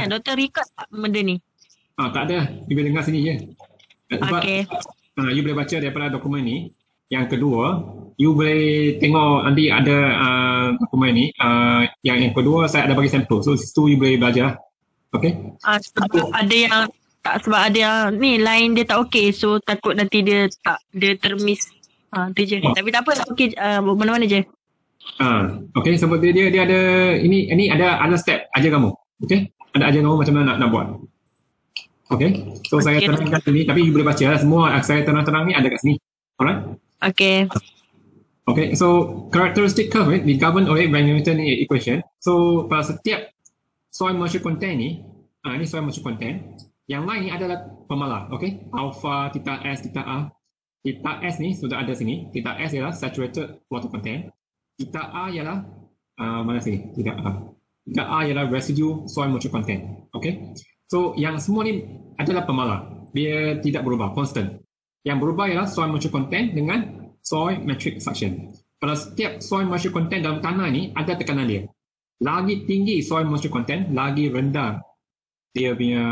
Macam mana doktor record benda ni? Tak ada. You boleh dengar sini je. Sebab Okay. you boleh baca daripada dokumen ni. Yang kedua, you boleh tengok nanti ada dokumen ni. Yang kedua, saya ada bagi sampel. So, situ you boleh belajar. Okay? Sebab ada yang tak, sebab ada yang ni line dia tak okay, so takut nanti dia termiss. Tu je. Tapi tak apa, okay, mana-mana je. Okay, sebab dia ada ini ada step ajar kamu. Okay? Ada ajar kamu macam mana nak buat. Okay? So saya terangkan sini, tapi you boleh baca lah semua saya terang-terang ni ada kat sini. Alright? Okay. Okay, so characteristic curve digovern oleh Van Newton equation. So pada setiap soil moisture content ni, ini soil moisture content. Yang lain ni adalah pemalar. Okay? Alpha, theta S, theta A. Theta S ni sudah ada sini. Theta S ialah saturated water content. Theta A ialah mana sini? Theta A. Theta A ialah residue soil moisture content. Okay? So yang semua ni adalah pemalar. Dia tidak berubah, constant. Yang berubah ialah soil moisture content dengan soil metric suction. Pada setiap soil moisture content dalam tanah ni ada tekanan dia. Lagi tinggi soil moisture content, lagi rendah dia punya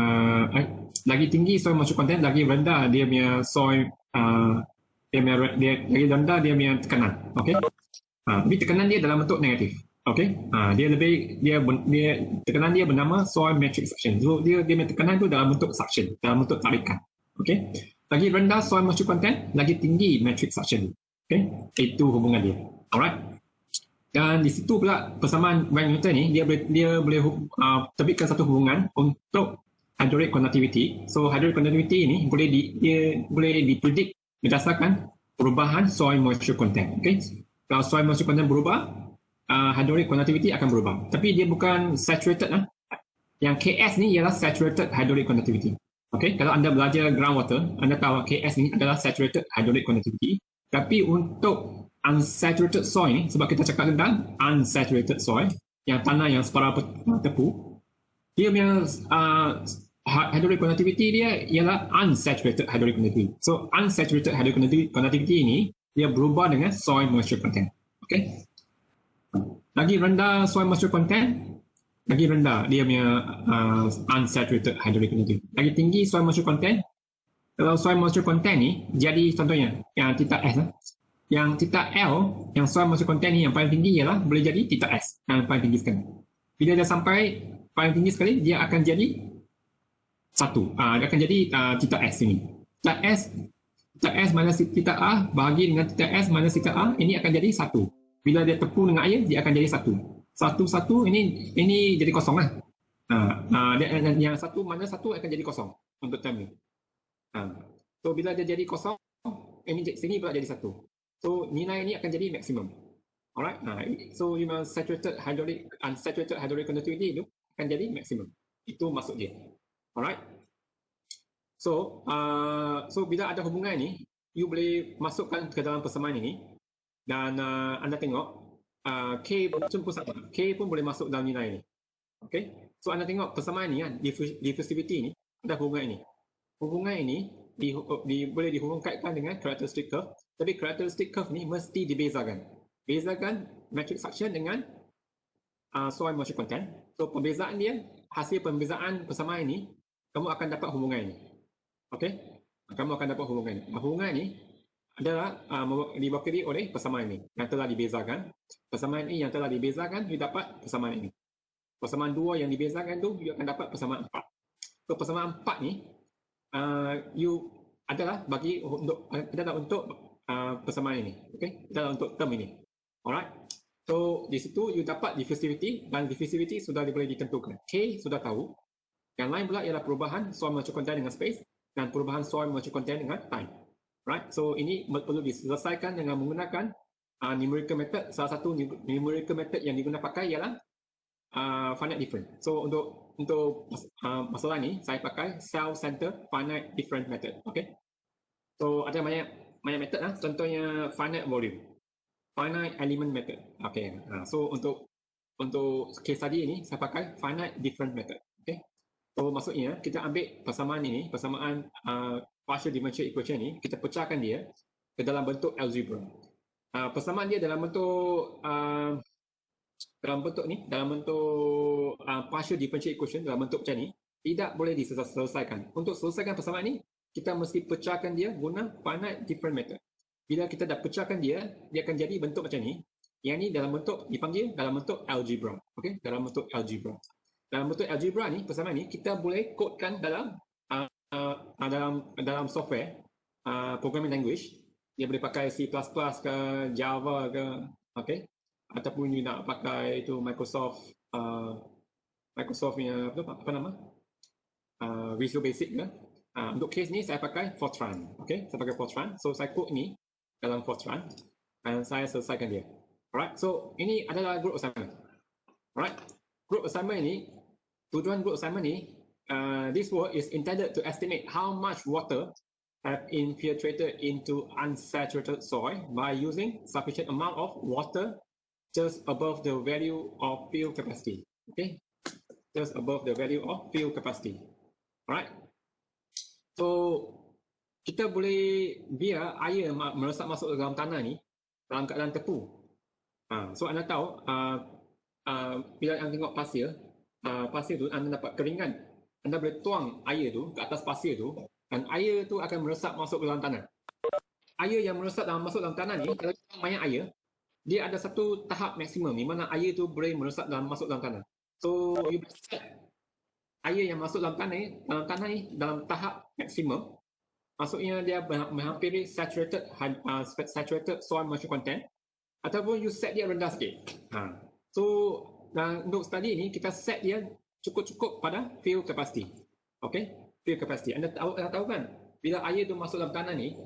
lagi tinggi soil moisture content, lagi rendah dia punya soil dia lagi rendah dia punya tekanan. Okey. Tapi tekanan dia dalam bentuk negatif. Okey. Dia tekanan dia bernama soil metric suction. So dia punya tekanan tu dalam bentuk suction, dalam bentuk tarikan. Okey. Lagi rendah soil moisture content, lagi tinggi metric suction. Okey. Itu hubungan dia. Alright. Dan di situ pula persamaan Van Newton ni dia boleh terbitkan satu hubungan untuk hydraulic conductivity. So hydraulic conductivity ni boleh dipredik berdasarkan perubahan soil moisture content. Okay? Kalau soil moisture content berubah, hydraulic conductivity akan berubah. Tapi dia bukan saturated lah. Yang KS ni ialah saturated hydraulic conductivity. Okay? Kalau anda belajar groundwater, anda tahu KS ni adalah saturated hydraulic conductivity. Tapi untuk unsaturated soil ni, sebab kita cakap tentang unsaturated soil, yang tanah yang separuh tepu, dia punya hydraulic conductivity dia ialah unsaturated hydraulic conductivity. So unsaturated hydraulic conductivity ni dia berubah dengan soil moisture content. Okay? Lagi rendah soil moisture content, lagi rendah dia punya unsaturated hydraulic conductivity. Lagi tinggi soil moisture content, kalau soil moisture content ni jadi contohnya yang theta S lah. Yang theta L, yang soil moisture content ni yang paling tinggi ialah boleh jadi theta S yang paling tinggi sekali. Bila dia sampai paling tinggi sekali, dia akan jadi satu. Dia akan jadi theta S ini. Theta S minus theta A bahagi dengan theta S minus theta A, ini akan jadi satu. Bila dia tepung dengan air, dia akan jadi satu. Satu ini jadi kosong lah. Yang satu minus satu akan jadi kosong untuk term ni. So bila dia jadi kosong, ini sini pula jadi satu. So nilai ini akan jadi maksimum. Alright. So unsaturated hydraulic conductivity itu akan jadi maksimum. Itu maksud dia. Alright. So bila ada hubungan ni, you boleh masukkan ke dalam persamaan ini dan anda tengok K pun sama. K pun boleh masuk dalam nilai ini. Okay. So anda tengok persamaan ni kan, diffusivity ni ada hubungan ini. Hubungan ini boleh dihubungkan dengan characteristic curve. Tapi characteristic curve ni mesti dibezakan. Bezakan metric suction dengan soil moisture content. So pembezaan dia, hasil pembezaan persamaan ini, kamu akan dapat hubungan ini. Okay? Kamu akan dapat hubungan ini. Hubungan ini adalah diwakili oleh persamaan ini yang telah dibezakan. Persamaan ini yang telah dibezakan, you dapat persamaan ini. Persamaan dua yang dibezakan tu, you akan dapat persamaan 4. So persamaan 4 ni, you adalah untuk persamaan ini, okay? Adalah untuk term ini. Alright. So di situ you dapat diffusivity dan diffusivity sudah boleh ditentukan. K sudah tahu. Yang lain pula ialah perubahan soil moisture content dengan space dan perubahan soil moisture content dengan time. Right. So ini perlu diselesaikan dengan menggunakan numerical method. Salah satu numerical method yang digunakan pakai ialah finite difference. So untuk masalah ni saya pakai self-centered finite difference method. Okay. So ada banyak method lah. Contohnya finite volume, finite element method. Okay. So untuk case study ini saya pakai finite difference method. Okay. So maksudnya kita ambil persamaan ini, persamaan partial differential equation ini, kita pecahkan dia ke dalam bentuk algebra. Persamaan dia dalam bentuk dalam bentuk ni, dalam bentuk partial differential equation, dalam bentuk macam ni, tidak boleh diselesaikan. Untuk selesaikan persamaan ni, kita mesti pecahkan dia guna finite different method. Bila kita dah pecahkan dia akan jadi bentuk macam ni. Yang ni dalam bentuk, dipanggil dalam bentuk algebra. Okay? Dalam bentuk algebra. Dalam bentuk algebra ni, persamaan ni, kita boleh codekan dalam dalam software, programming language. Dia boleh pakai C++ ke, Java ke, okay? Ataupun you nak pakai itu Microsoft punya apa nama? Visual Basic ke. Untuk case ni saya pakai Fortran. Okay? Saya pakai Fortran. So saya code ni dalam Fortran dan saya selesaikan dia. Alright, so ini adalah group assignment. Alright, group assignment ni, tujuan group assignment ni, this work is intended to estimate how much water have infiltrated into unsaturated soil by using sufficient amount of water just above the value of field capacity. Okay, just above the value of field capacity. Alright, so kita boleh biar air meresap masuk dalam tanah ni dalam keadaan tepu. So anda tahu bila anda tengok pasir tu anda dapat keringan, anda boleh tuang air tu ke atas pasir tu dan air tu akan meresap masuk ke dalam tanah. Air yang meresap masuk dalam tanah ni, kalau kita banyak air, dia ada satu tahap maksimum di mana air tu boleh meresap masuk dalam tanah. So you set air yang masuk dalam tanah ni dalam tahap maksimum, maksudnya dia menghampiri saturated soil moisture content, ataupun you set dia rendah sikit. So untuk study ni kita set dia cukup-cukup pada field capacity. Okay, field capacity. Anda tahu kan, bila air tu masuk dalam tanah ni,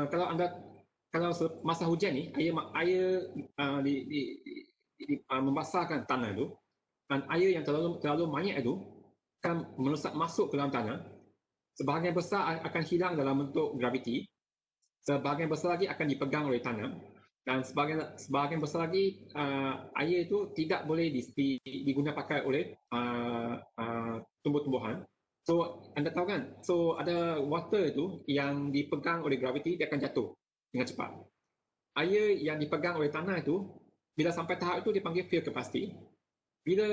kalau masa hujan ni air membasahkan tanah tu, dan air yang terlalu banyak itu akan meresap masuk ke dalam tanah. Sebahagian besar akan hilang dalam bentuk graviti, sebahagian besar lagi akan dipegang oleh tanah, dan sebahagian besar lagi air itu tidak boleh digunakan pakai oleh tumbuh-tumbuhan. So anda tahu kan, so ada water itu yang dipegang oleh graviti, dia akan jatuh dengan cepat. Air yang dipegang oleh tanah itu, bila sampai tahap itu dipanggil field capacity. Bila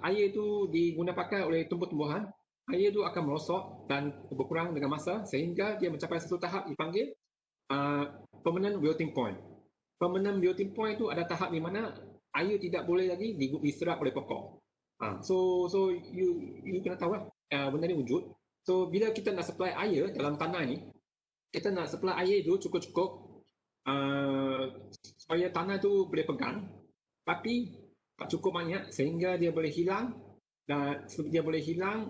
air itu digunakan pakai oleh tumbuh-tumbuhan, air itu akan merosot dan berkurang dengan masa sehingga dia mencapai satu tahap dipanggil permanent wilting point. Permanent wilting point itu ada tahap di mana air tidak boleh lagi diserap oleh pokok. So you kena tahu lah benda ni wujud. So bila kita nak supply air dalam tanah ni, kita nak supply air itu cukup-cukup supaya tanah tu boleh pegang, tapi tak cukup banyak sehingga dia boleh hilang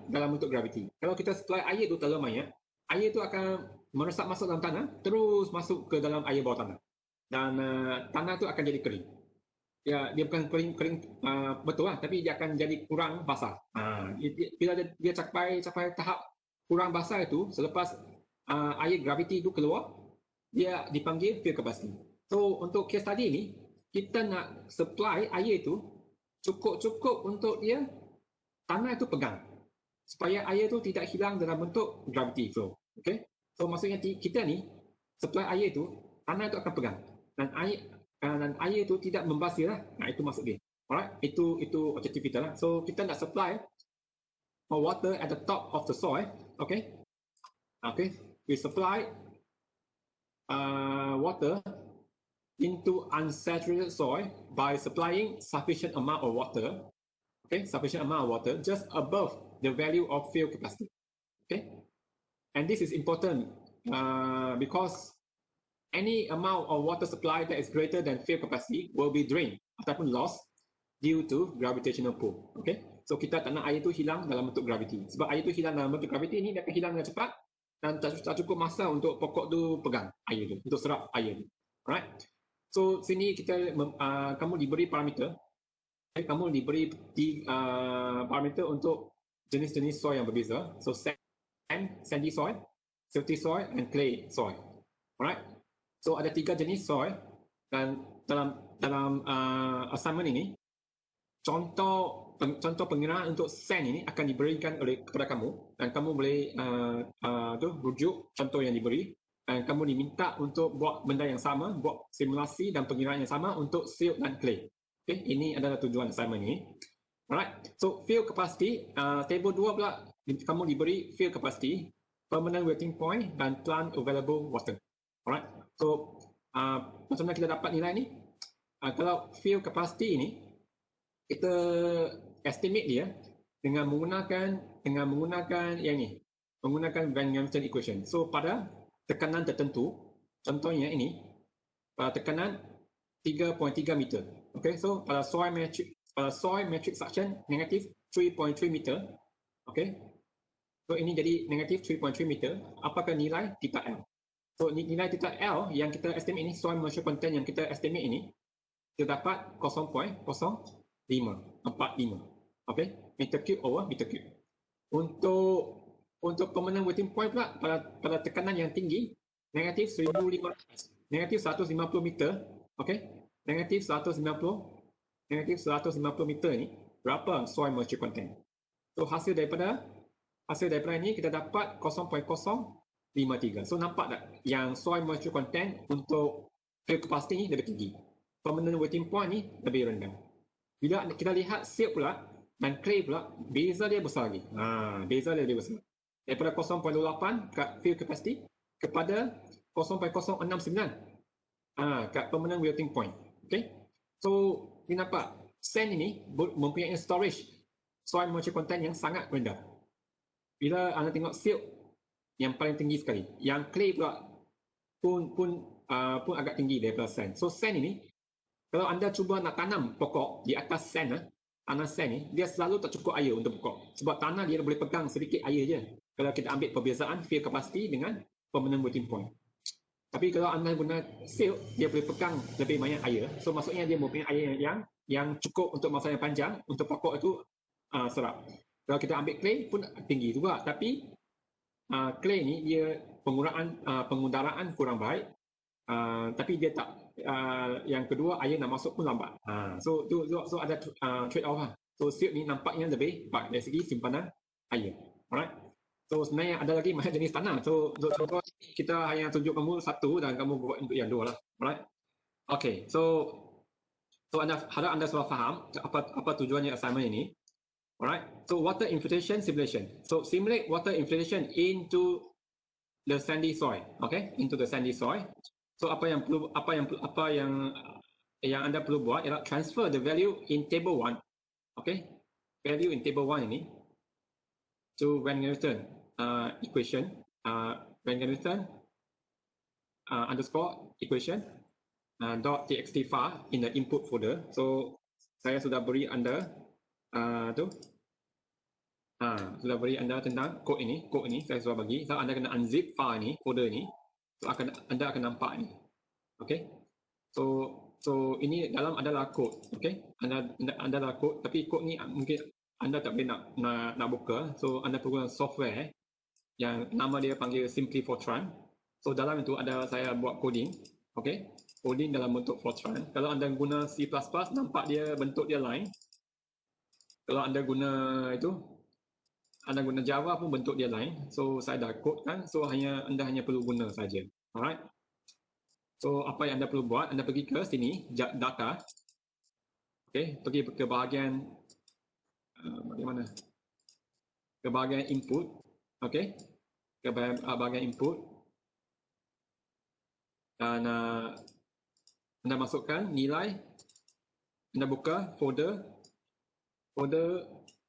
dalam bentuk graviti. Kalau kita supply air tu terlalu banyak, air tu akan meresap masuk dalam tanah, terus masuk ke dalam air bawah tanah. Dan tanah tu akan jadi kering. Dia bukan kering betul lah, tapi dia akan jadi kurang basah. Bila dia capai tahap kurang basah itu, selepas air graviti itu keluar, dia dipanggil field capacity. So untuk case tadi ni, kita nak supply air itu cukup-cukup untuk dia tanah itu pegang, supaya air itu tidak hilang dalam bentuk gravity flow. Okay? So maksudnya kita ni supply air itu, tanah itu akan pegang. Dan air itu tidak membasir lah. Itu maksud dia. Alright, itu objektif kita lah. So kita nak supply water at the top of the soil. Okay, we supply water into unsaturated soil by supplying sufficient amount of water. Okay, sufficient amount of water just above the value of field capacity. Okay, and this is important because any amount of water supply that is greater than field capacity will be drained ataupun lost due to gravitational pull. Okay, so kita tak nak air itu hilang dalam bentuk gravity. Sebab air itu hilang dalam bentuk gravity ini, dia akan hilang dengan cepat dan tak cukup masa untuk pokok tu pegang air itu, untuk serap air itu. Alright, so sini kita kamu diberi parameter. Okay, kamu diberi parameter untuk jenis-jenis soil yang berbeza. So sandy soil, silty soil, and clay soil. Alright. So ada 3 jenis soil, dan dalam assignment ini contoh pengiraan untuk sand ini akan diberikan kepada kamu, dan kamu boleh rujuk contoh yang diberi, dan kamu diminta untuk buat benda yang sama, buat simulasi dan pengiraan yang sama untuk silt dan clay. Okay, ini adalah tujuan assignment ini. Alright, so field capacity, table 2 pula kamu diberi field capacity, permanent waiting point dan plant available water. Alright, so macam mana kita dapat nilai ni? Kalau field capacity ini kita estimate dia dengan menggunakan yang ni, menggunakan Van Hamilton equation. So pada tekanan tertentu, contohnya ini pada tekanan 3.3 meter. Okay, so pada soil metric suction negatif 3.3 meter. Okay, so ini jadi negatif 3.3 meter. Apakah nilai theta L? So nilai theta L yang kita estimate ini, soil moisture content yang kita estimate ini, kita dapat 0.0545. Okay, meter cube over meter cube. Untuk permanent waiting point pula pada tekanan yang tinggi, negatif 1,500, negatif 150 meter. Okay, negatif 150 meter ni berapa soil moisture content? So hasil daripada ini kita dapat 0.053. So nampak tak yang soil moisture content untuk field capacity ni lebih tinggi, permanent waiting point ni lebih rendah. Bila kita lihat silt pula dan clay pula, beza dia besar lagi. Beza dia lebih besar. Daripada 0.08 kat field capacity kepada 0.069 kat permanent waiting point. Okay, so ni nampak sand ini mempunyai storage soil moisture content yang sangat rendah. Bila anda tengok silt yang paling tinggi sekali, yang clay pula pun agak tinggi daripada sand. So sand ini, kalau anda cuba nak tanam pokok di atas sand, tanah sand ni, dia selalu tak cukup air untuk pokok. Sebab tanah dia boleh pegang sedikit air je. Kalau kita ambil perbezaan field capacity dengan permanent waiting point. Tapi kalau anda guna silt, dia boleh pegang lebih banyak air. So maksudnya dia mempunyai air yang cukup untuk masa yang panjang untuk pokok itu serap. Kalau kita ambil clay pun tinggi juga. Tapi clay ni dia pengudaraan kurang baik. Tapi dia tak. Yang kedua, air nak masuk pun lambat. So ada trade off lah. So silt ni nampaknya lebih baik dari segi simpanan air. Alright. So sebenarnya ada lagi macam jenis tanah. So untuk contoh kita hanya tunjuk kamu satu dan kamu buat untuk yang dua lah. Alright. Okay. So harap anda sudah faham apa tujuannya assignment ini. Alright. So water infiltration simulation. So simulate water infiltration into the sandy soil. Okay, into the sandy soil. So apa yang anda perlu buat ialah transfer the value in table 1. Okay, value in table 1 ini to Van Hamilton equation, Van Hamilton underscore equation .txt file in the input folder. So saya sudah beri anda sudah beri anda tentang kod ini saya sudah bagi. So anda kena unzip file ini, folder ini. So anda akan nampak ni. Okay. So ini dalam adalah kod. Okay. Anda adalah kod, tapi kod ni mungkin anda tak boleh nak buka. So anda perlu guna software yang nama dia panggil Simply Fortran. So dalam itu ada saya buat coding. Okay. Coding dalam bentuk Fortran. Kalau anda guna C++, nampak dia bentuk dia lain. Kalau anda guna Java pun bentuk dia lain. So saya dah code kan. So anda hanya perlu guna saja. Alright. So apa yang anda perlu buat, anda pergi ke sini, data. Okay, pergi ke bahagian bagaimana? Ke bahagian input. Okay. Ke bahagian input. Dan anda masukkan nilai. Anda buka folder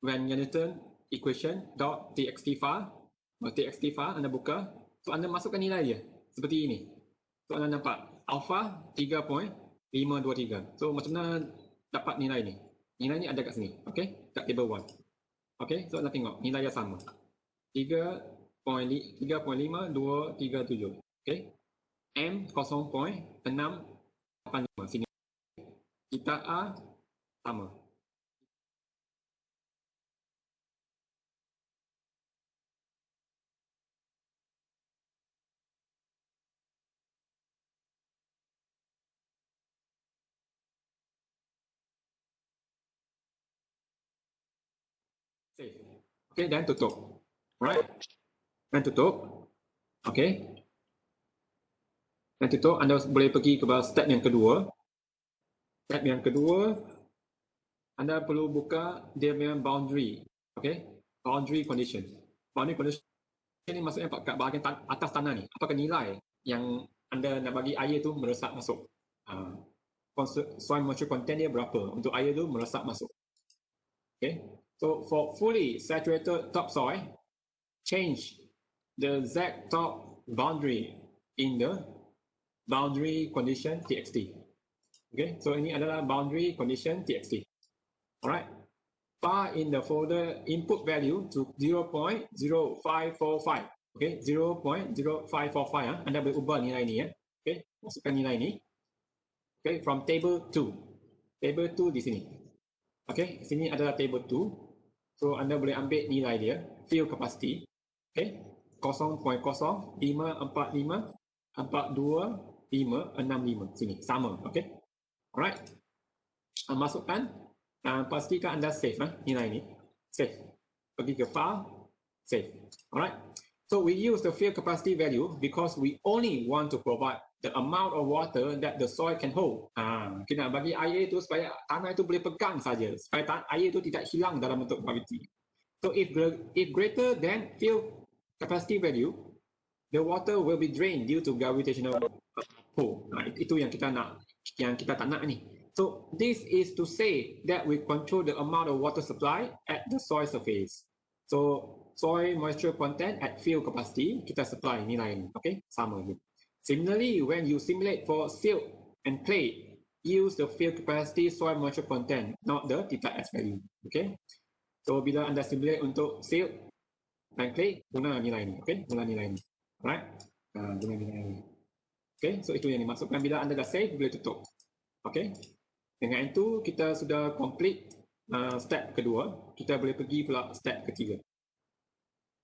Van Hamilton equation.txt file. Anda buka. So anda masukkan nilai dia seperti ini. So anda nampak alpha 3.523. So macam mana dapat nilai ni? Nilai ni ada kat sini. Okay, kat table 1. Okay, so anda tengok nilai dia sama. 3.5237. Okay, M 0.685 sini. Kita A sama. Save. Okay, dan tutup. Alright. Dan tutup. Okay. Dan tutup, anda boleh pergi ke step yang kedua. Step yang kedua, anda perlu buka dia punya boundary. Okay, boundary condition. Boundary condition ni maksudnya kat bahagian atas tanah ni, apakah nilai yang anda nak bagi air tu meresap masuk. Soil moisture content dia berapa untuk air tu meresap masuk. Okay, so for fully saturated topsoil, change the Z top boundary in the boundary condition txt. Okay, so ini adalah boundary condition txt. Alright, file in the folder input value to 0.0545. Okay, 0.0545 anda boleh ubah nilai ni ya. Okay, masukkan nilai ni. Okay, from table 2. Table 2 di sini. Okay, sini adalah table 2. So anda boleh ambil nilai dia, fill capacity. Okay, 0.0545426565 sini sama. Okay, alright. Masukkan, pastikan anda save nilai ni. Save. Pergi ke file, save. Alright. So we use the fill capacity value because we only want to provide the amount of water that the soil can hold. Kita nak bagi air itu supaya tanah itu boleh pegang saja, supaya air itu tidak hilang dalam bentuk gravity. So if greater than fill capacity value, the water will be drained due to gravitational pull. Itu yang kita nak, yang kita tak nak ni. So this is to say that we control the amount of water supply at the soil surface. So soil moisture content at fill capacity, kita supply nilai ni. Okay, sama je. Similarly, when you simulate for silt and clay, use the fill capacity soil moisture content, not the θs value. Okay, so bila anda simulate untuk silt dan clay, guna nilai ni. Okay, guna nilai ni. Alright, guna nilai ni. Okay, so itu yang dimasukkan. Bila anda dah save, boleh tutup. Okay, dengan itu kita sudah complete step kedua. Kita boleh pergi pula step ketiga.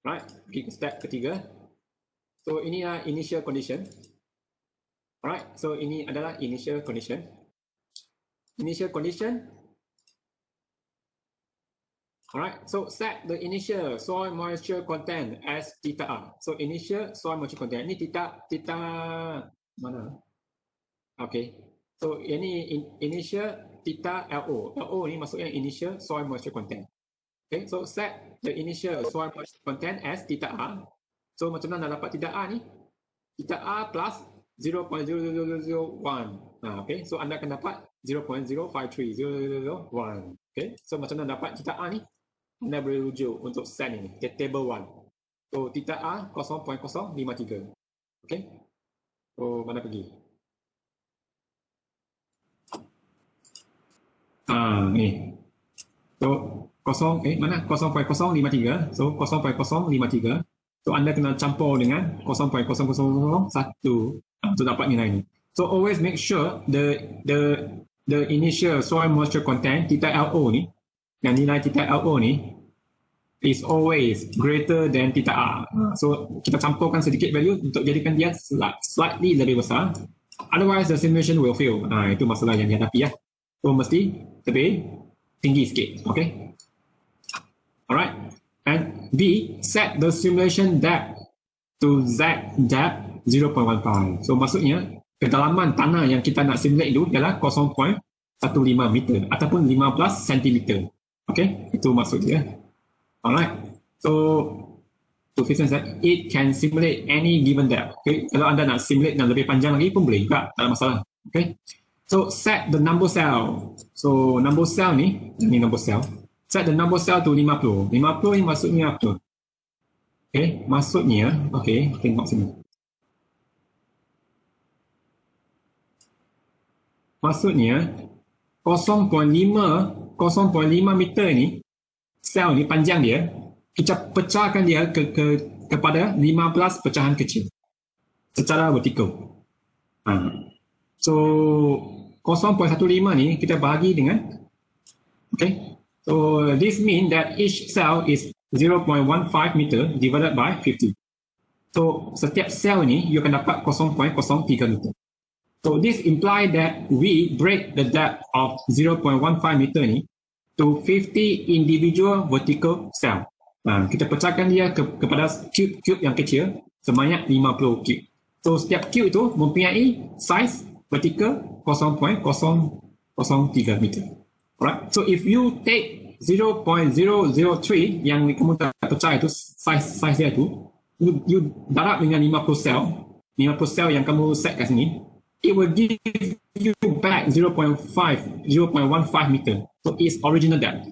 Right, pergi ke step ketiga. So ini adalah initial condition. Alright, so ini adalah initial condition. Initial condition. Alright, so set the initial soil moisture content as θr. So initial soil moisture content. Ini theta mana? Okay. So ini initial theta LO. LO ni maksudnya initial soil moisture content. Okay, so set the initial soil moisture content as θr. So macam mana nak dapat θr ni? θr plus 0.0001. Okay, so anda akan dapat 0.053001. Okay, so macam mana dapat θr ni? Anda boleh rujuk untuk set ini, table 1. So θr 0.053. Okay, so mana pergi? Ni. So mana 0.053. So 0.053. So anda kena campur dengan 0.0001 untuk dapat nilai ni. So always make sure the initial soil moisture content θLO ni, yang nilai θLO ni is always greater than θr. So kita campurkan sedikit value untuk jadikan dia slightly lebih besar. Otherwise the simulation will fail. Itu masalah yang dihadapi ya. So mesti lebih tinggi sikit. Okay. Alright. And B, set the simulation depth to Z depth 0.15. So maksudnya kedalaman tanah yang kita nak simulate itu ialah 0.15 meter ataupun 15 cm. Okay, itu maksud dia. Alright. So sufficient that it can simulate any given depth. Okay, kalau anda nak simulate yang lebih panjang lagi pun boleh juga, tak ada masalah. Okay. So set the number cell. So number cell ni number cell. Set the number cell to 50. 50 ni maksudnya apa? Okay, maksudnya, okay, tengok sini. Maksudnya 0.5 meter ni, sel ni panjang dia, kita pecahkan dia kepada 15 pecahan kecil secara vertikal. So 0.15 ni kita bahagi dengan, okay. So this means that each cell is 0.15 meter divided by 50. So setiap sel ni you akan dapat 0.03 meter. So this implies that we break the depth of 0.15 meter ni to 50 individual vertical cell. Kita pecahkan dia kepada cube yang kecil sebanyak 50 cube. So setiap cube itu mempunyai size vertical 0.003 meter. Alright, so if you take 0.003 yang kamu tak percaya itu size dia tu, you darab dengan 50 sel yang kamu set kat sini, it will give you back 0.15 meter. So it's original depth.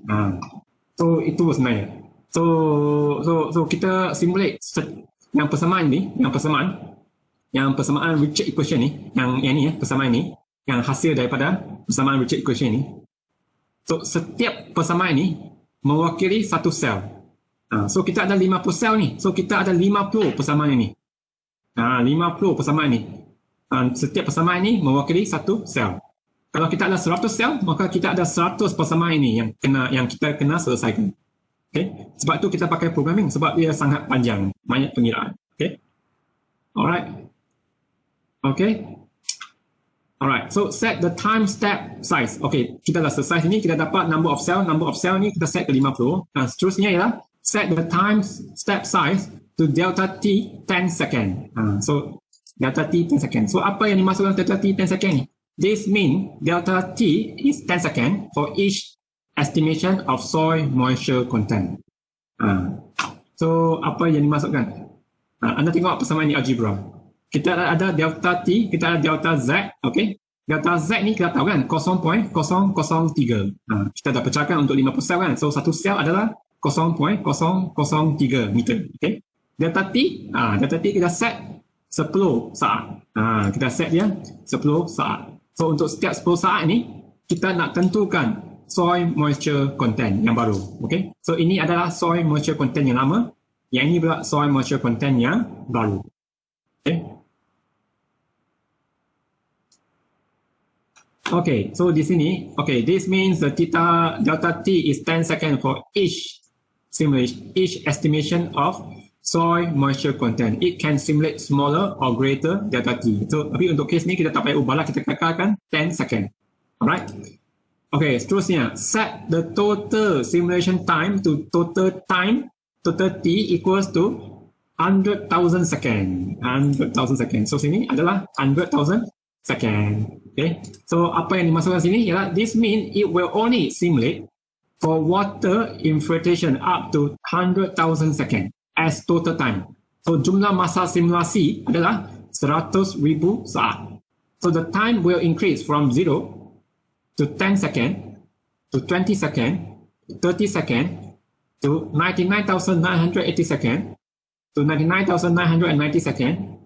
So itu sebenarnya. So kita simulate yang persamaan Richard equation ni, yang ni persamaan ni, yang hasil daripada persamaan Richard equation ni. So setiap persamaan ni mewakili satu sel. So kita ada 50 sel ni. So kita ada 50 persamaan ini. 50 persamaan ni. Setiap persamaan ni mewakili satu sel. Kalau kita ada 100 sel, maka kita ada 100 persamaan ini yang kita kena selesaikan. Okay? Sebab tu kita pakai programming, sebab dia sangat panjang, banyak pengiraan. Okay? Alright. Okay. Alright, so set the time step size. Okay, kita dah selesai sini, kita dapat number of cell ni kita set ke 50. Dan seterusnya ialah set the time step size to delta t 10 second. So delta t 10 second. So apa yang dimaksudkan delta t 10 second ni? This means delta t is 10 second for each estimation of soil moisture content. So apa yang dimaksudkan? Anda tengok persamaan ni algebra. Kita ada delta T, kita ada delta Z, okay? Delta Z ni kita tahu kan, 0.003. Kita dah pecahkan untuk 50 sel kan, so satu sel adalah 0.003 meter, okay? Delta T kita set 10 saat. Kita set dia 10 saat. So untuk setiap 10 saat ni, kita nak tentukan soil moisture content yang baru, okay? So ini adalah soil moisture content yang lama, yang ini pula soil moisture content yang baru, okay? Okay, so di sini, okay, this means the delta T is 10 second for each simulation, each estimation of soil moisture content. It can simulate smaller or greater delta T. So, tapi untuk case ni kita tak payah ubah lah, kita kekalkan 10 second. Alright. Okay, seterusnya, set the total simulation time to total T equals to 100,000 second. 100,000 second. So, sini adalah 100,000 second. Okay, so apa yang dimaksudkan sini ialah this means it will only simulate for water infiltration up to 100,000 second as total time. So jumlah masa simulasi adalah 100,000 saat. So the time will increase from 0 to 10 second to 20 second to 30 second to 99,980 second to 99,990 second,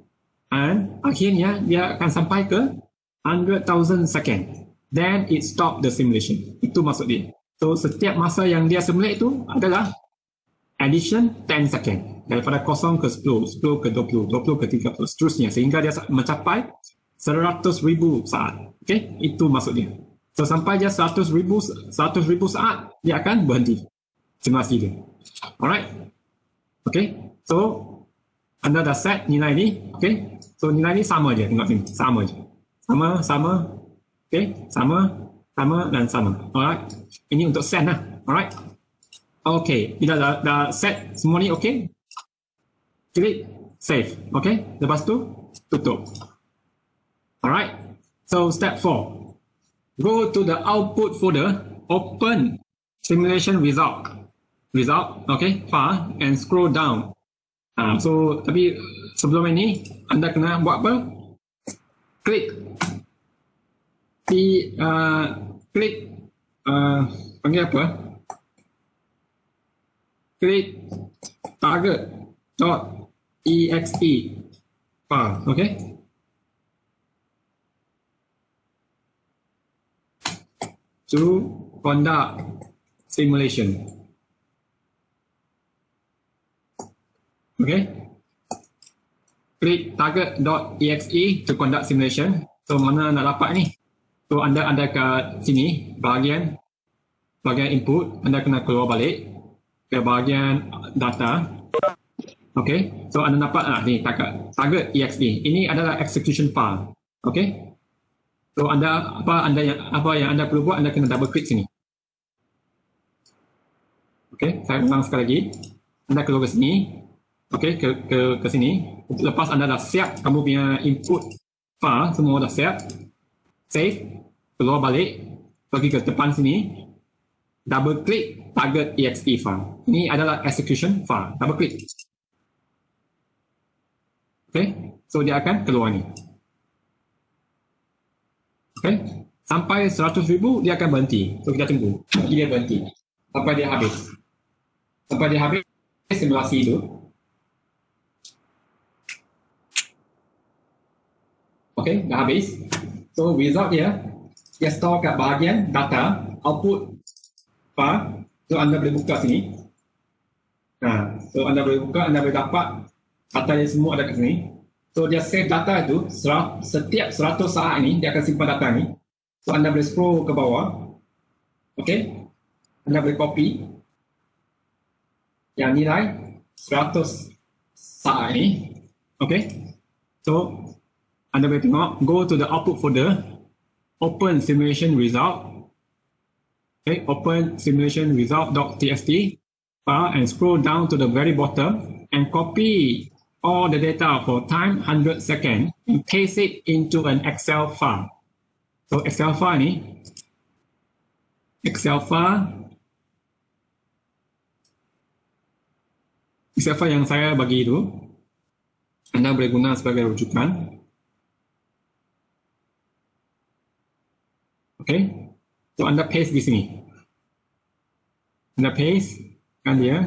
and akhirnya dia akan sampai ke 100,000 second. Then it stop the simulation. Itu maksud dia. So setiap masa yang dia simulate itu adalah addition 10 second. Daripada 0 ke 10, 10 ke 20, 20 ke 30, seterusnya. Sehingga dia mencapai 100,000 saat. Okay? Itu maksud dia. So sampai dia 100,000 saat, dia akan berhenti simulasi dia. Alright? Okay? So anda dah set nilai ni. Okay? So nilai ni sama je. Tengok sini. Sama je. Sama. Okay? Sama dan sama. Alright? Ini untuk set lah. Alright? Okay. Bila dah set semua ni okay? Klik save. Okay? Lepas tu tutup. Alright? So step 4. Go to the output folder. Open simulation result. Okay? File and scroll down. So tapi sebelum ini anda kena buat apa? Klik panggil apa? Klik target.exe file, okay? To conduct simulation. Okay? Klik target.exe to conduct simulation. So mana nak dapat ni? So anda kat sini bahagian input, anda kena keluar balik ke bahagian data. Okay, so anda dapat ni target.exe. Ini adalah execution file. Okay, so apa yang anda perlu buat, anda kena double klik sini. Okay, saya ulang sekali lagi. Anda keluar ke sini. Okay, ke sini. Lepas anda dah siap kamu punya input file, semua dah siap. Save, keluar balik, pergi ke depan sini. double klik target exe file. Ini adalah execution file. Double klik. Okay, so dia akan keluar ni. Okay, sampai 100,000 dia akan berhenti. So kita tunggu. Dia berhenti. Sampai dia habis. Sampai dia habis simulasi itu. Okay, dah habis. So result dia store kat bahagian data, output file. So anda boleh buka sini. So anda boleh buka, anda boleh dapat data yang semua ada kat sini. So dia save data itu, setiap 100 saat ini dia akan simpan data ni. So anda boleh scroll ke bawah. Okay, anda boleh copy yang nilai 100 saat ini. Okay, so anda boleh tengok, go to the output folder, open simulation result. Okay, open simulation result.txt file and scroll down to the very bottom and copy all the data for time 100 seconds and paste it into an Excel file. So Excel file ni, Excel file yang saya bagi itu, anda boleh guna sebagai rujukan. Okay, so anda paste di sini. Anda paste kan dia.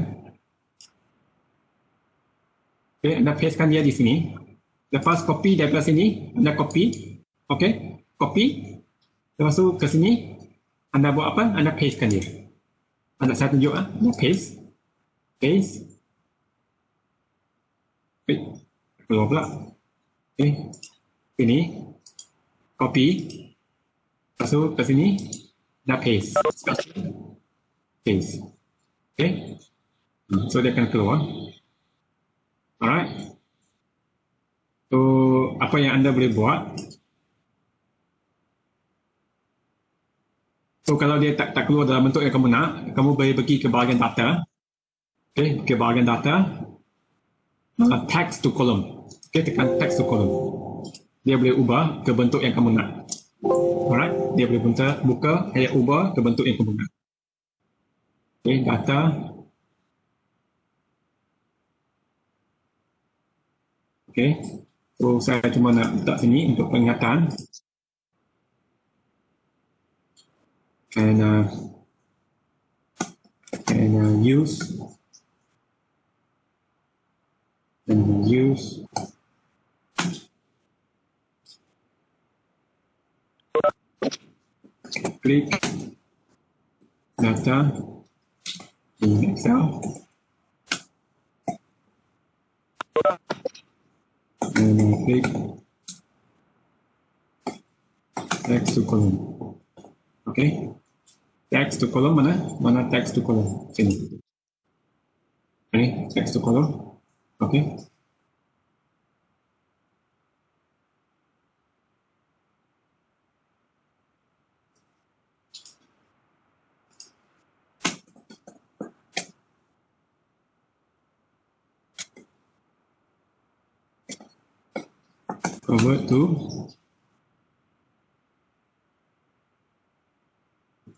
Okay, anda pastekan dia di sini. Lepas copy daripada sini, anda copy. Okay, copy. Lepas tu ke sini, anda buat apa? Anda pastekan dia. Anda saya tunjuk anda paste. Paste. Okay, keluar pula. Okay, sini. Copy. Lepas tu ke sini, anda paste. Paste. Okay. So dia akan keluar. Alright. So apa yang anda boleh buat? So kalau dia tak keluar dalam bentuk yang kamu nak, kamu boleh pergi ke bahagian data. Okay, ke bahagian data. Text to column. Okay, tekan text to column. Dia boleh ubah ke bentuk yang kamu nak. Alright, dia boleh buka, ubah ke bentuk yang kamu nak. Okay, data. Okay, so saya cuma nak letak sini untuk peringatan. And use click data in Excel. And click text to column. Okay, text to column mana text to column sini. Okay, text to column. Okay.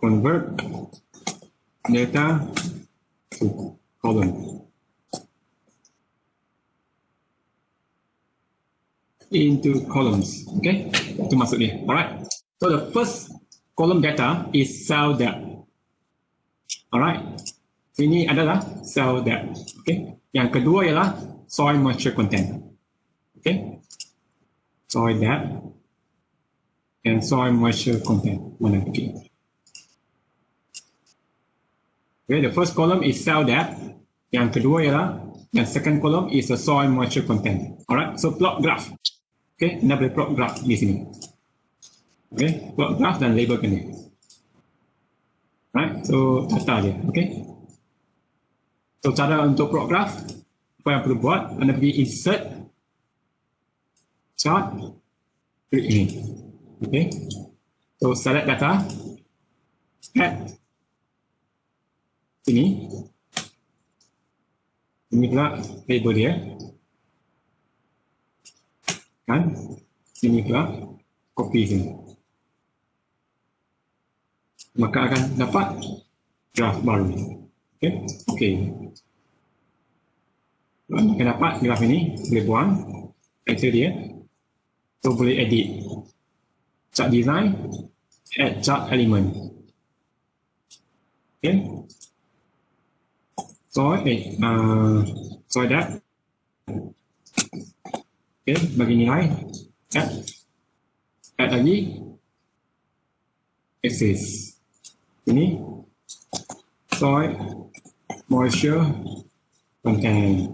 Convert data to column. Into columns. Okay, itu maksud dia. Alright. So the first column data is cell depth. Alright. Ini adalah cell depth. Okay. Yang kedua ialah soil moisture content. Okay. Soil depth and soil moisture content. Mana lagi? Okay, the first column is cell depth. Yang kedua ialah, yang second column is the soil moisture content. Alright, so plot graph. Okay, anda boleh plot graph di sini. Okay, plot graph dan labelkan dia. Alright, so data dia. Okay. So cara untuk plot graph, apa yang perlu buat? Anda pergi insert chart, klik ini. Okay. So select data, add sini. Ini pula label dia. Kan? Sini pula copy sini. Maka akan dapat graf baru. Okey. Kita dapat graf ini, boleh buang vektor dia. So boleh edit chart design, add chart element. Okay. So that. Okay, bagi nilai add lagi axis. Ini soil moisture content.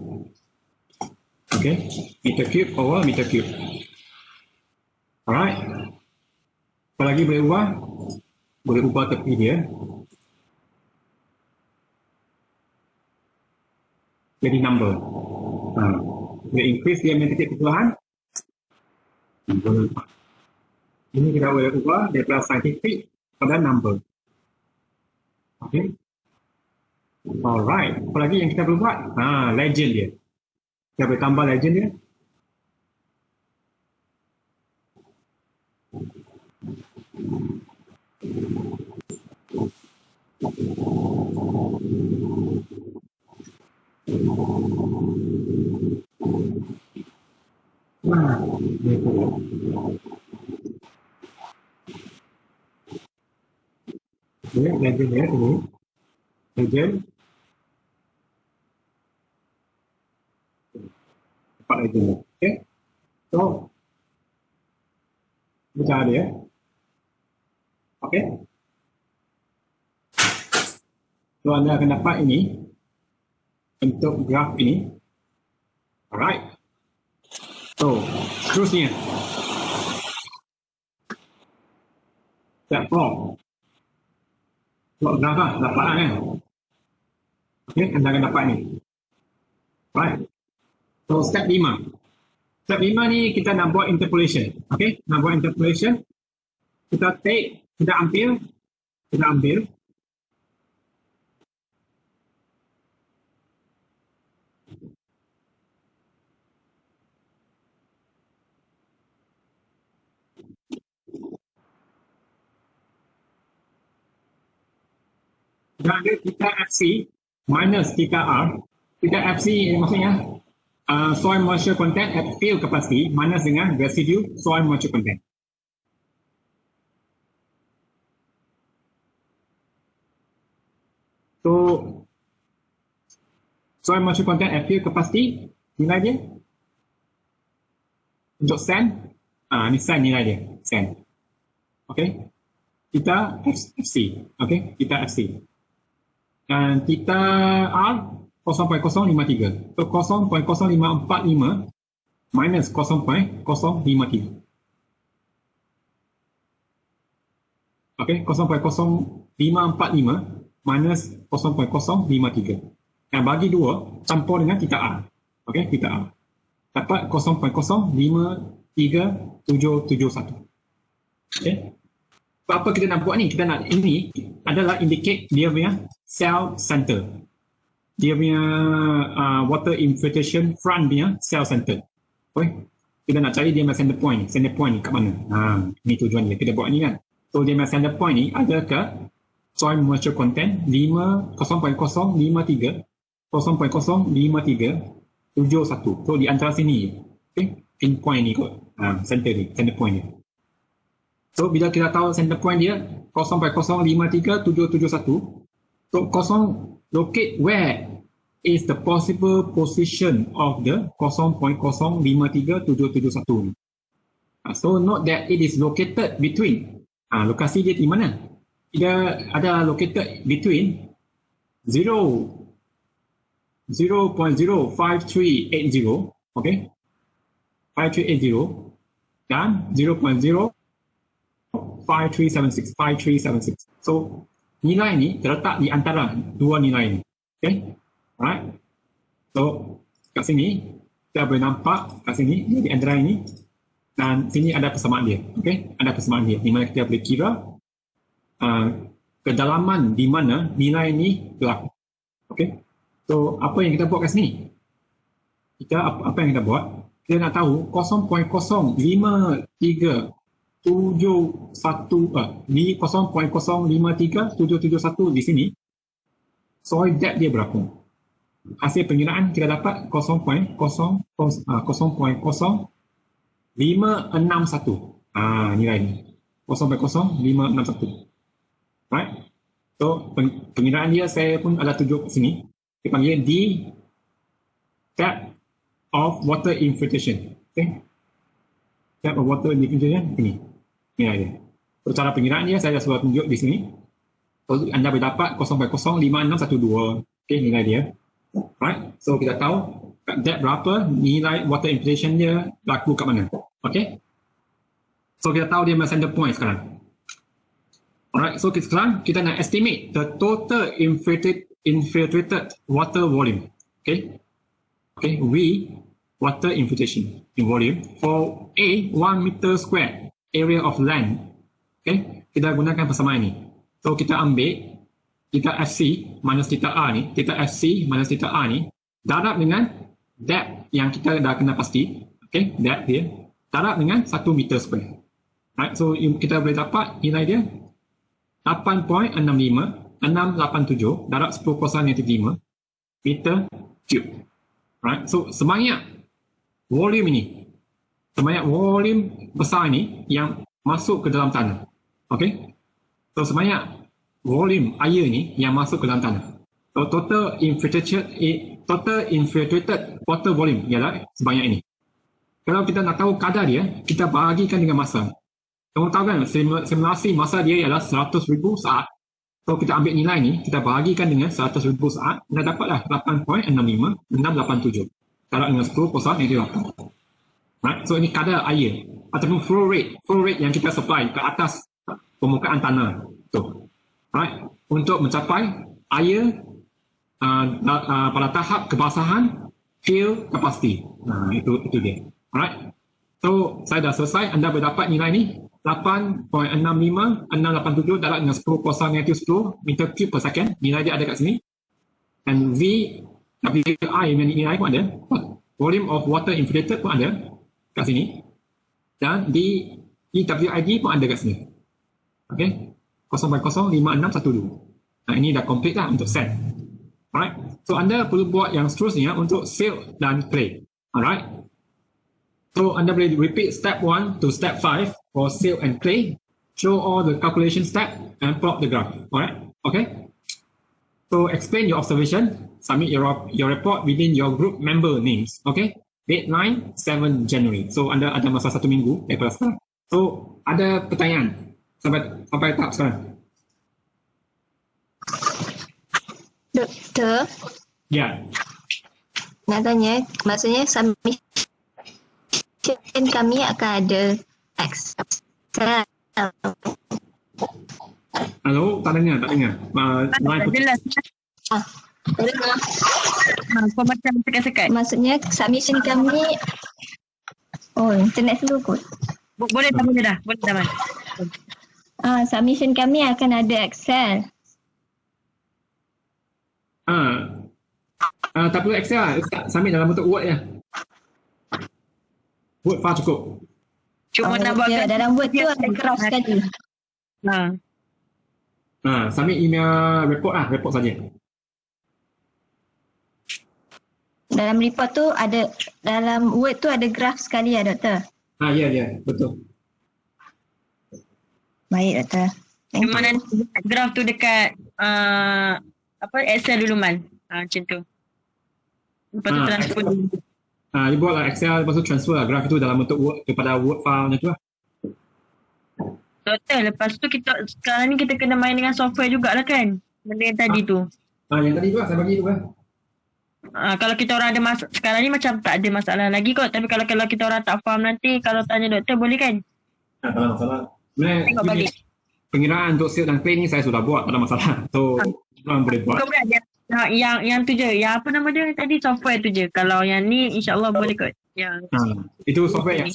Okay, meter cube over meter cube. Alright. Apa lagi boleh ubah? Boleh ubah tepi dia. Jadi number. Boleh increase dia punya titik perlahan. Ini kita boleh ubah daripada scientific pada number. Okay. Alright. Apa lagi yang kita boleh buat? Legend dia. Kita boleh tambah legend dia. Legend dia ini. Legend. Dapat legend dia. Okay. So, cara dia. Okay. So, anda akan dapat ini untuk graf ini. Alright. So, seterusnya. Step 4. Plot graf lah, dapat kan. Okay, anda akan dapat ni. Alright. So, step 5. Step 5 ni kita nak buat interpolation. Okay, nak buat interpolation. Kita ambil. Dan ada theta FC minus theta R. Theta FC maksudnya soil moisture content at field capacity minus dengan residue soil moisture content. So, soil moisture content at field capacity nilai dia untuk sand. Ni sand nilai dia, sand. Okay. Theta FC. Okay, theta FC. Dan theta R 0.053. So 0.0545 minus 0.053. Okay, 0.0545 minus 0.053. Dan bagi 2 campur dengan theta R. Okay, theta R. Dapat 0.053771. Okay. Apa kita nak buat ni? Kita nak ini adalah indicate dia punya cell center. Dia punya water infiltration front punya cell center. Okay. Kita nak cari dia punya center point. Center point ni kat mana? Ni tujuan dia. Kita buat ni kan. So dia punya center point ni ada ke soil moisture content 0.053 0.05371. So di antara sini. Okay. Pin point ni kot. Center ni. Center point ni. So, bila kita tahu center point dia 0.0537771, so locate where is the possible position of the 0.0537771. So, note that it is located between, lokasi dia di mana? Dia ada located between 0.05380, okay, 5380 dan 0.05376. So, nilai ni terletak di antara dua nilai ni. Okay? Alright. So, kat sini, kita boleh nampak kat sini, di antara ini. Dan sini ada persamaan dia. Okay? Ada persamaan dia. Di mana kita boleh kira kedalaman di mana nilai ni berlaku. Okay? So, apa yang kita buat kat sini? Apa yang kita buat? Kita nak tahu 0.05371 di 0.0537771 di sini soil depth dia berapa. Hasil pengiraan kita dapat 0.00561. Nilai ni 0.0561. Right? So pengiraan dia saya pun ada tunjuk sini. Kita panggil D depth of water infiltration. Okay? Depth of water infiltration ini. Nilai dia. So, cara pengiraan dia saya dah sudah tunjuk di sini. So, anda boleh dapat 0.05612. Okay, nilai dia. Right? So kita tahu kat depth berapa, nilai water infiltration dia berlaku kat mana. Okay? So kita tahu dia center point sekarang. Alright, so sekarang kita nak estimate the total infiltrated water volume. Okay? Okay, V water infiltration in volume for A 1 meter square area of land. Okay? Kita gunakan persamaan ni. So kita ambil theta FC minus theta A ni, theta FC minus theta A ni darab dengan depth yang kita dah kena pasti. Okay, depth dia darab dengan 1 meter square. Right, so kita boleh dapat nilai dia 8.65687 darab 10 kuasa -5 meter cube. Right, so sebanyak volume ini, sebanyak volume besar ini yang masuk ke dalam tanah. Okay, so sebanyak volume air ni yang masuk ke dalam tanah. So total infiltrated water volume ialah sebanyak ini. Kalau kita nak tahu kadar dia, kita bahagikan dengan masa. Kamu tahu kan simulasi masa dia ialah 100,000 saat. So kita ambil nilai ni, kita bahagikan dengan 100,000 saat, kita dapatlah 8.65687. Darab dengan 10 kuasa -8. Right? So ini kadar air ataupun flow rate yang kita supply ke atas permukaan tanah. So right, untuk mencapai air pada tahap kebasahan fill capacity. Itu dia. Alright. So saya dah selesai. Anda boleh dapat nilai ni 8.65687 darab dengan 10 kuasa -10 meter cube per second. Nilai dia ada kat sini. And V WI yang nilai pun ada. Volume of water infiltrated pun ada kat sini. Dan di EWID pun ada kat sini. Okay. 0.05612. Ini dah complete lah untuk set. Alright. So anda perlu buat yang seterusnya untuk silt dan clay. Alright. So anda boleh repeat step 1 to step 5 for silt and clay. Show all the calculation step and plot the graph. Alright. Okay. So explain your observation. Submit your report within your group member names. Okay. Deadline 7 January. So anda ada masa 1 minggu daripada sekarang. So ada pertanyaan sampai tahap sekarang. Doktor, Ya. nak tanya, maksudnya submission kami akan ada Excel. Halo, tak dengar. Tak jelas. Kau macam sekat-sekat. Maksudnya submission kami, internet slow kot. Boleh dah, boleh dah. Submission kami akan ada Excel. Tak perlu Excel lah. Submit dalam bentuk Word je. Word file cukup. Cuma nak buat dalam Word tu ada graph sekali. Submit email report lah. Report saja. Dalam report tu ada, dalam Word tu ada graph sekali ya, Doktor? Ya. Betul. Baik, Doktor. Cuma nanti graf tu dekat Excel dulu Man. Macam tu. Lepas tu transfer dulu. Dia buatlah Excel, lepas tu transfer lah graf itu dalam bentuk Word kepada Word file macam tu lah. Total. Lepas tu sekarang ni kita kena main dengan software jugalah kan. Benda yang tadi tu. Yang tadi tu lah, saya bagi tu lah. Kalau kita orang ada sekarang ni macam tak ada masalah lagi kot. Tapi kalau kita orang tak faham nanti, kalau tanya doktor boleh kan? Tak ada masalah. Tengok balik. Pengiraan untuk silt dan clay ni saya sudah buat, tak ada masalah. So, orang boleh buat. Bukan yang tu je. Yang apa nama dia tadi, software tu je. Kalau yang ni insyaAllah boleh kot. Itu software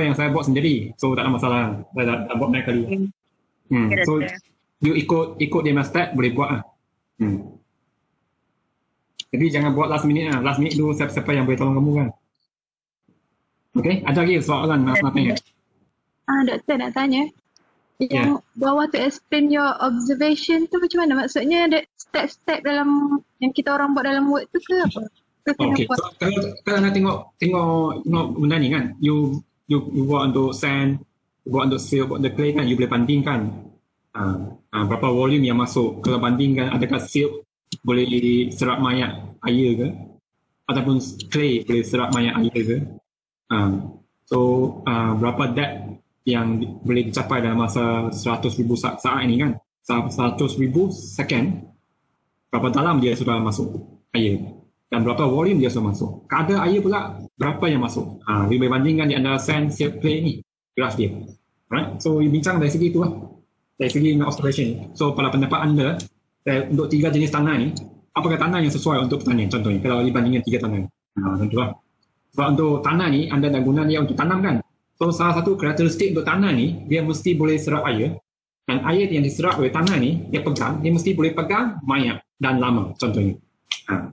yang saya buat sendiri. So, tak ada masalah. Saya dah buat banyak kali. So, you ikut dia punya step, boleh buat lah. Jadi jangan buat last minute lah. Last minute tu siapa yang boleh tolong kamu kan. Okay, ada lagi soalan nak tanya? Doktor nak tanya. Yang bawah tu explain your observation tu macam mana? Maksudnya ada step-step dalam yang kita orang buat dalam Word tu ke apa? Ke kena Okay, buat? so kalau nak tengok benda ni kan, you buat untuk sand, buat untuk silk, buat untuk clay kan, you boleh bandingkan berapa volume yang masuk. Kalau bandingkan adakah silk boleh serap mayat air ke, ataupun clay boleh serap mayat air ke. Berapa depth yang boleh dicapai dalam masa 100,000 saat ini kan, 100,000 second, berapa dalam dia sudah masuk air dan berapa volume dia sudah masuk. Kadar air pula berapa yang masuk. Dia boleh bandingkan di antara sand, silk, clay ni, graf dia. Right? So you bincang dari segi tu lah, dari segi observation. So pada pendapat anda, untuk 3 jenis tanah ni, apakah tanah yang sesuai untuk pertanian contohnya kalau dibandingkan 3 tanah ni? Tentulah. Sebab untuk tanah ni, anda nak guna dia untuk tanam kan. So salah satu karakteristik untuk tanah ni, dia mesti boleh serap air, dan air yang diserap oleh tanah ni, dia mesti boleh pegang mayat dan lama contohnya.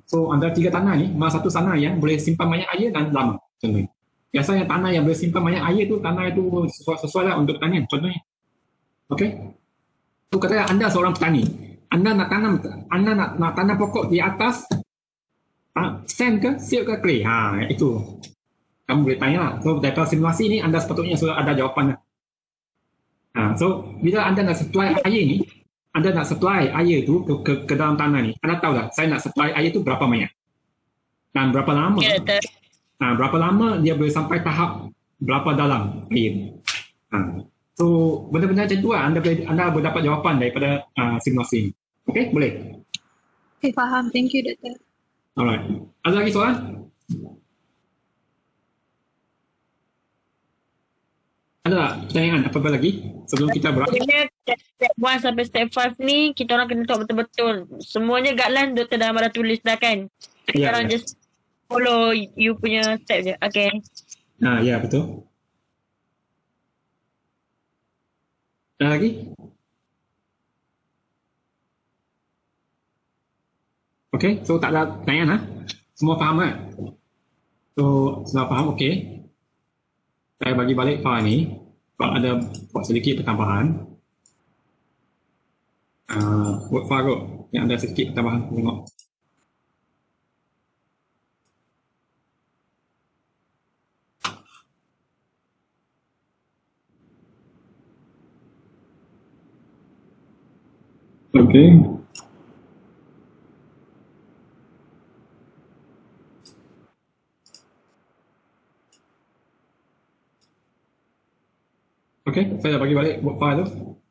So antara 3 tanah ni, mana satu tanah yang boleh simpan banyak air dan lama contohnya. Biasanya tanah yang boleh simpan banyak air tu, tanah itu sesuai lah untuk pertanian contohnya. Okay? So katakan anda seorang petani, anda nak tanam pokok di atas sand ke, silk ke, clay. Itu kamu boleh tanya lah. So daripada simulasi ni, anda sepatutnya sudah ada jawapan lah. So bila anda nak supply air ni, anda nak supply air tu ke dalam tanah ni, anda tahu lah, saya nak supply air tu berapa banyak dan berapa lama. Berapa lama dia boleh sampai tahap berapa dalam air. So benda-benda macam tu lah, anda boleh dapat jawapan daripada simulasi ni. Okay, boleh? Okay, faham. Thank you, Doktor. Alright. Ada lagi soalan? Ada tak pertanyaan apa-apa lagi sebelum kita berakhir? Step 1 sampai step 5 ni kita orang kena tahu betul-betul. Semuanya guideline Doktor dah ada tulis dah kan. Kita orang just follow you punya step je. Okay. Ya, betul. Ada lagi? Okay, so tak ada pertanyaan Semua faham kan? So, sudah faham, okay. Saya bagi balik file ni. Sebab ada buat sedikit pertambahan. Word file kot. Yang ada sedikit pertambahan. Tengok. Okay. Okay, saya dah bagi balik word file tu.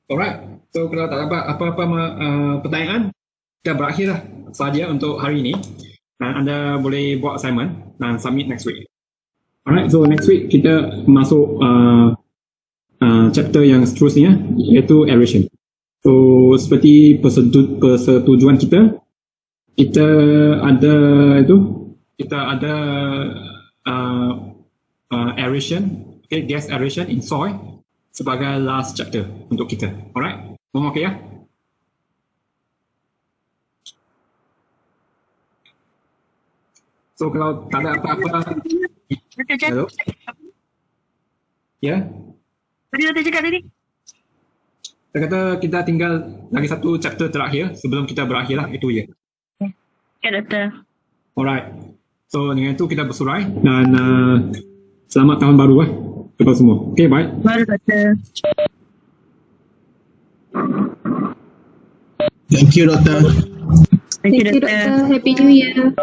Alright, so kalau tak dapat apa-apa pertanyaan, kita berakhirlah sahaja untuk hari ini. Dan anda boleh buat assignment dan submit next week. Alright, so next week kita masuk chapter yang seterusnya, iaitu aeration. So seperti persetujuan kita ada aeration, okay, gas aeration in soil sebagai last chapter untuk kita. Alright? Semua okay ya? So kalau tak ada apa-apa. Hello? Ya? Tadi Doktor cakap tadi. Saya kata kita tinggal lagi satu chapter terakhir sebelum kita berakhir lah. Itu je. Ya Doktor. Alright. So dengan itu kita bersurai dan selamat tahun baru kepada semua. Okay, bye. Baru Doktor. Thank you, Doktor. Thank you Thank you, Doktor. Doktor. Happy New Year.